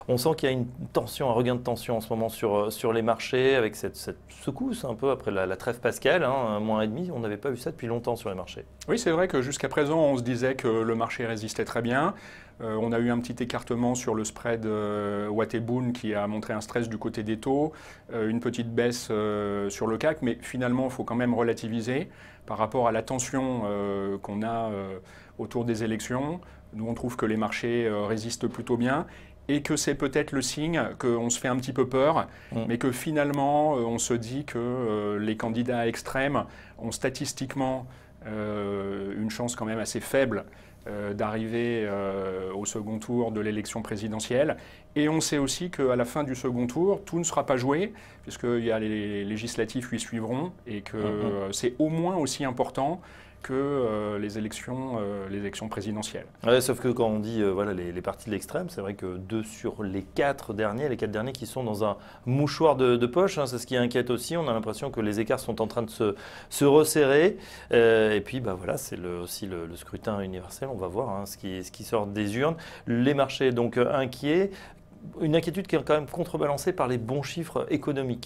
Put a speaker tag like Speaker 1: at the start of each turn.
Speaker 1: On sent qu'il y a une tension, un regain de tension en ce moment sur les marchés, avec cette secousse un peu après la trêve pascale, hein, un mois et demi. On n'avait pas vu ça depuis longtemps sur les marchés.
Speaker 2: Oui, c'est vrai que jusqu'à présent, on se disait que le marché résistait très bien. On a eu un petit écartement sur le spread Watt et Bund qui a montré un stress du côté des taux, une petite baisse sur le CAC, mais finalement, il faut quand même relativiser par rapport à la tension qu'on a autour des élections. Nous, on trouve que les marchés résistent plutôt bien et que c'est peut-être le signe qu'on se fait un petit peu peur, mais que finalement, on se dit que les candidats extrêmes ont statistiquement une chance quand même assez faible d'arriver au second tour de l'élection présidentielle. Et on sait aussi qu'à la fin du second tour, tout ne sera pas joué, puisqu'il y a les législatifs qui suivront, et que c'est au moins aussi important que les élections présidentielles.
Speaker 1: Ouais, sauf que quand on dit voilà, les partis de l'extrême, c'est vrai que 2 sur les 4 derniers, qui sont dans un mouchoir de poche, hein, c'est ce qui inquiète aussi. On a l'impression que les écarts sont en train de se resserrer. Et puis bah, voilà, c'est aussi le scrutin universel. On va voir hein, ce qui sort des urnes. Les marchés donc inquiets. Une inquiétude qui est quand même contrebalancée par les bons chiffres économiques.